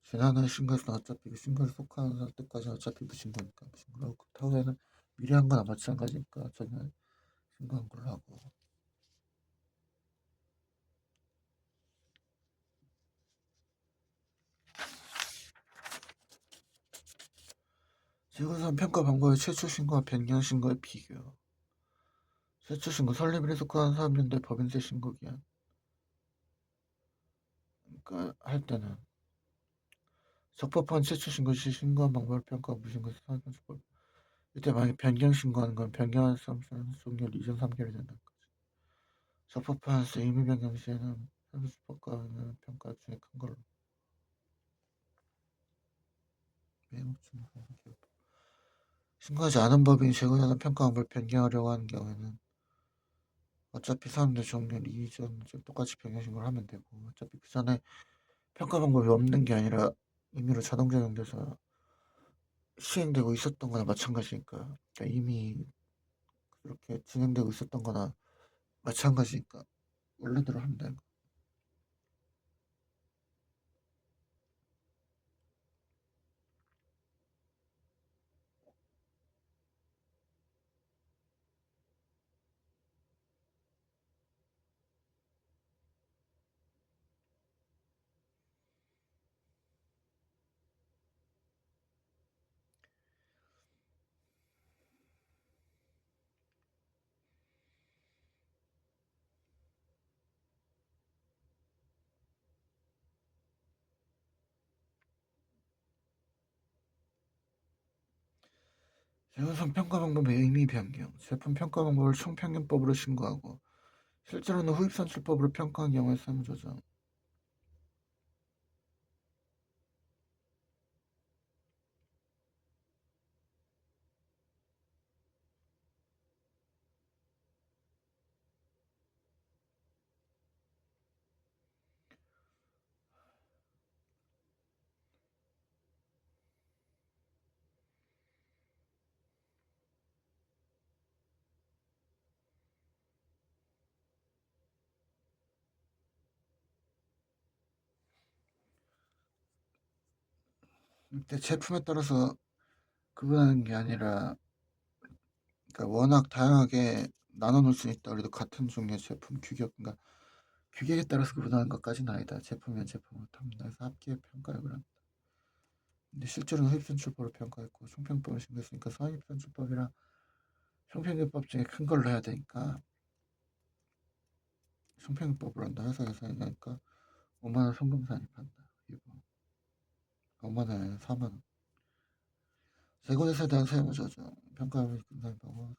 지난해 신고했으나 어차피 그 신고를 속하는 때까지 어차피 무신고니까 무신고를 하고 타후에는 미리 한 거나 마찬가지니까 전혀 신고한 걸로 하고 재고자산 평가 방법의 최초 신고와 변경 신고의 비교 최초 신고 설립일에 속한 사업연도의 법인세 신고 기한 그러니까 할 때는 적법한 최초 신고 시 신고한 방법을 평가하고 무신고에서 사업연수법 이때 만약에 변경 신고하는 건 변경한 사업자는 종료일 이전 3개월이 된다는 거지. 적법한 임의 변경 시에는 사업연수법과는 평가 중에 큰 걸로 매목중 신고하지 않은 법인이 재고자산 평가 방법을 변경하려고 하는 경우에는 어차피 사람들 정년 이전 똑같이 병행신고를 하면 되고, 어차피 그 전에 평가 방법이 없는 게 아니라 임의로 자동 적용돼서 시행되고 있었던 거나 마찬가지니까. 그러니까 이미 그렇게 진행되고 있었던 거나 마찬가지니까 원래대로 하면 되는 거. 재우선 평가 방법의 의미 변경. 제품 평가 방법을 총평균법으로 신고하고 실제로는 후입선출법으로 평가한 경우에 세무조정. 근데 제품에 따라서 구분하는 게 아니라, 그러니까 워낙 다양하게 나눠 놓을 수 있다. 그래도 같은 종류의 제품 규격, 그러니까 규격에 따라서 구분하는 것까지는 아니다. 제품이면 제품으로 탑니다. 그래서 합계 평가를 합니다. 근데 실제로는 후입선출법을 평가했고 총평법을 신고했으니까 선입선출법이랑 총평균법 중에 큰 걸로 해야 되니까 총평균법으로 한다. 회사 예산이니까 5만원 송금 산입한다. 이거 5만원 아니라 4만원. 재고대사에 대한 세무조정 평가하면 산입하고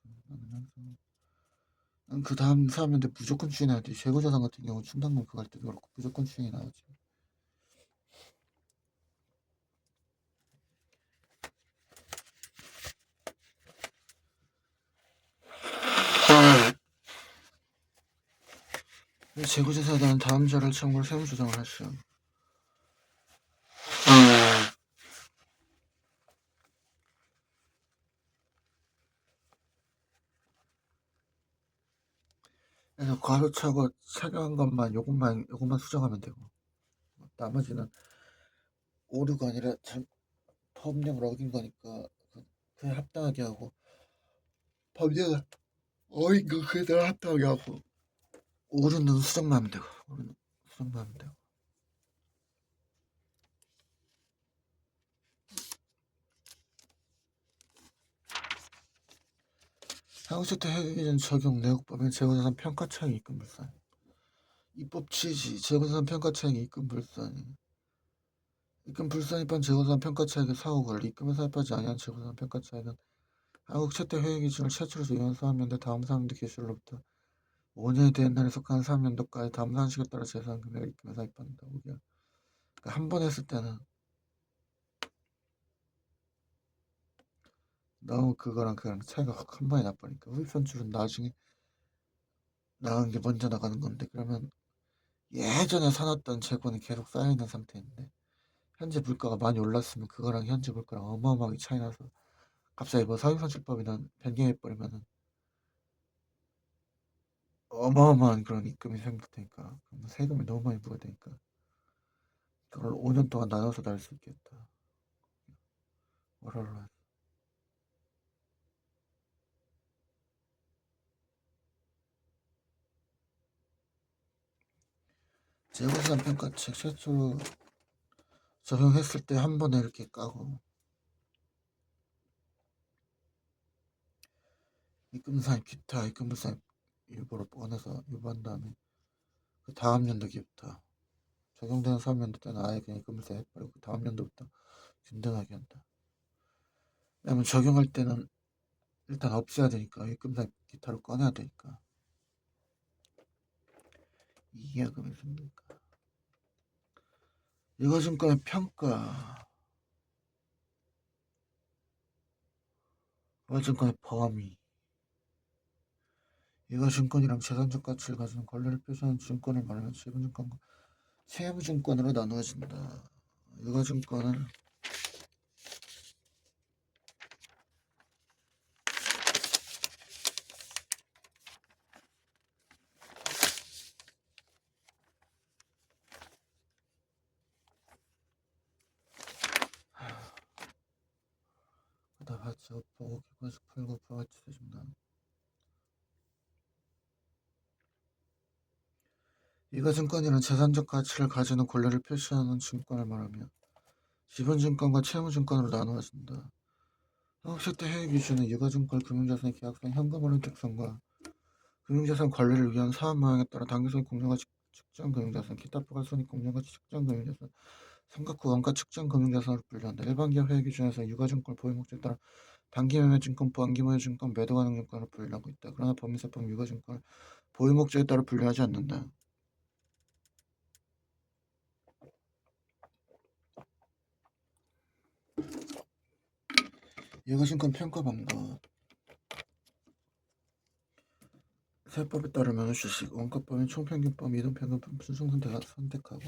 그 다음 사람인데 무조건 추진해야 돼. 재고자산 같은 경우 충당금 그거 할 때도 그렇고 무조건 추진이 나오지. 재고제사에 대한 다음 자료를 참고로 세무조정을 하시오. 그래서 괄호차고 착용한 것만 요것만 수정하면 되고 나머지는 오류가 아니라 법령을 어긴 거니까 그에 합당하게 하고 법령을 어긴 거 그대로 합당하게 하고 오류는 수정만 하면 되고 오류는 수정만 하면 되고. 상호주택 해결기준 적용 내역법인 재고자산 평가 차익 입금 불산. 입법 취지 재고자산 평가 차익 입금 불산. 입금 불산입한 재고자산 평가 차익의 사고를 입금에 사입하지 아니한 재고자산 평가 차익은 한국 채택 회계 기준을 최초로 적용한 사업연도 다음 사업연도 개시일로부터 5년이 된 날에 속한 사업연도까지 다음 산식에 따라 재산 금액을 입금에 사입한다. 그러니까 한 번 했을 때는 너무 그거랑 차이가 확 한 번에 나버리니까 후입선출은 나중에 나간 게 먼저 나가는 건데, 그러면 예전에 사놨던 재고는 계속 쌓여있는 상태인데 현재 물가가 많이 올랐으면 그거랑 현재 물가랑 어마어마하게 차이 나서 갑자기 뭐 사유선출법이나 변경해버리면은 어마어마한 그런 입금이 생길 테니까 세금이 너무 많이 부과되니까 그걸 5년 동안 나눠서 날 수 있겠다. 월월로. 재고산 평가책 최초로 적용했을 때 한 번에 이렇게 까고 입금사입 기타 입금사입 일부러 꺼내서 유보한 다음에 그 다음 연도기부터 적용되는 3년도 때는 아예 그냥 입금사 해버리고 그 다음 연도부터 균등하게 한다. 왜냐면 적용할 때는 일단 없애야 되니까 입금사입 기타를 꺼내야 되니까. 이해가 되십니까? 일거증권의 평가, 일거증권의 범위, 이거증권이랑 재산적 가치를 가지는 권리를 표시하는 증권을 말하면 지분증권과 채무증권으로 나누어진다. 이거증권은 다 같이 엎어고 기본식 풀고 부가치 세준다. 이거증권이란 재산적 가치를 가지는 권리를 표시하는 증권을 말하며 지분증권과 채무증권으로 나누어진다. 상업실 때 해외 기준은 이거증권 금융자산의 계약상 현금화의 특성과 금융자산 관리를 위한 사업 모양에 따라 당기순이익 공정가치 측정 금융자산, 기타 포괄손익 공정가치 측정 금융자산, 삼각후 원가 측정 금융자산으로 분류한다. 일반 기업 회계 기준에서 유가증권 보유 목적에 따라 단기 매매증권, 반기 매매증권, 매도 가능 증권으로 분류하고 있다. 그러나 법인세법 유가증권을 보유 목적에 따라 분류하지 않는다. 유가증권 평가 방법. 세법에 따르면 주식, 원가법인 총평균법, 이동평균법 순서 선택하고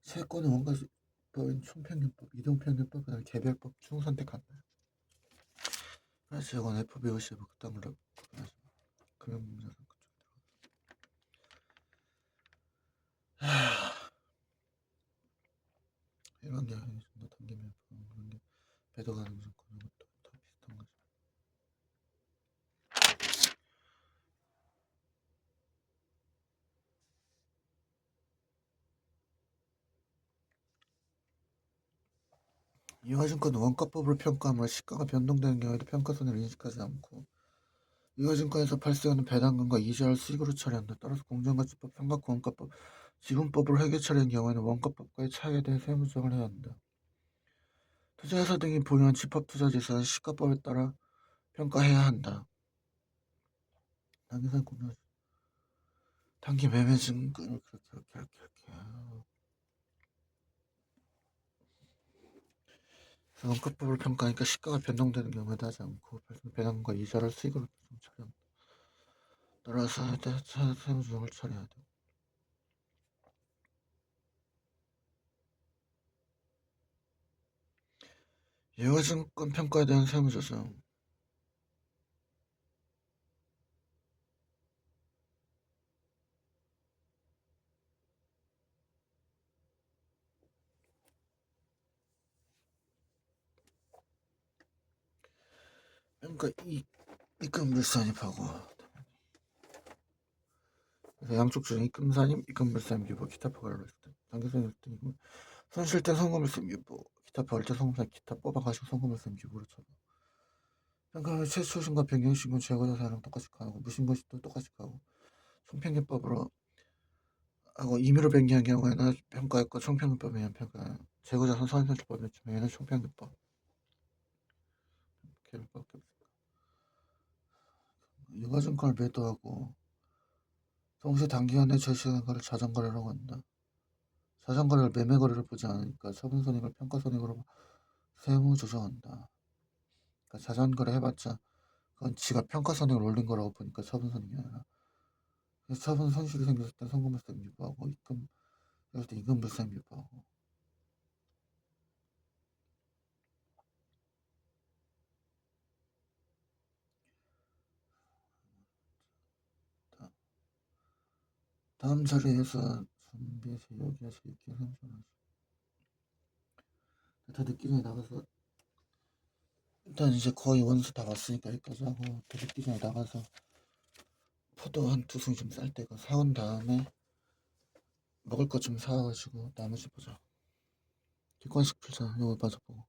세권은 원가법인 총평균법, 이동평균법, 그다음에 개별법 중 선택한다. 그래서 이건 FBOC 그딴 걸로 구분하지 마. 금융자산 그쪽 들어가. 이런 게 아니죠. 당기면 그런 게 배도 가능 그런 것도 다 비슷한 거죠. 이화증권은 원가법으로 평가하므로 시가가 변동되는 경우에도 평가손해를 인식하지 않고 이화증권에서 발생하는 배당금과 이자를 수익으로 처리한다. 따라서 공정가치법, 삼각후 원가법, 지분법으로 회계 처리한 경우에는 원가법과의 차이에 대해 세무조정을 해야 한다. 투자회사 등이 보유한 집합투자지수는 시가법에 따라 평가해야 한다. 단기산 공정 단기 매매 증권을 그렇게 원가법을 평가하니까 시가가 변동되는 경우에도 하지 않고 배당과 이자를 수익으로 처리한다. 따라서 세무조정을 처리해야 돼. 유가증권 평가에 대한 세무조정. 그러니까 입금물산입하고 그래서 양쪽 중에 입금산입, 입금물산입 유보, 기타 포괄을 했을 때 단기선일 때 손실 때 송금물산 유보, 기타 포괄 때 송금물산 기타 뽑아가지고 송금물산 유보를 쳐봐. 평가를 최초신과 변경신고 재고자산이랑 똑같이 가고 무신고시도 똑같이 가고 총평균법으로 하고 임의로 변경한 경우에는 평가했고 총평균법에 의한 평가 재고자산 선실법에 있지만 얘는 총평균법 개별밖에 없어. 유가증권을 매도하고 동시에 단기간에 제시하는 거를 자전거래라고 한다. 자전거래를 매매거래를 보지 않으니까 처분손익을 평가손익으로 세무조정한다. 그러니까 자전거래 해봤자 그건 지가 평가손익을 올린 거라고 보니까 처분손익이 아니라 그래서 처분 손실이 생겼을 때 송금물세 유보하고 입금 이럴 때 임금물세 유보하고 다음 자리에서 준비해서 여기에서 이렇게 생성하죠. 다 늦기 전에 나가서 일단 이제 거의 원수 다 왔으니까 여기까지 하고 더 늦기 전에 나가서 포도 한 2승 좀 쌀 때가 사온 다음에 먹을 것 좀 사와가지고 나머지 보자. 객관식 풀자. 이거 맞아 보고.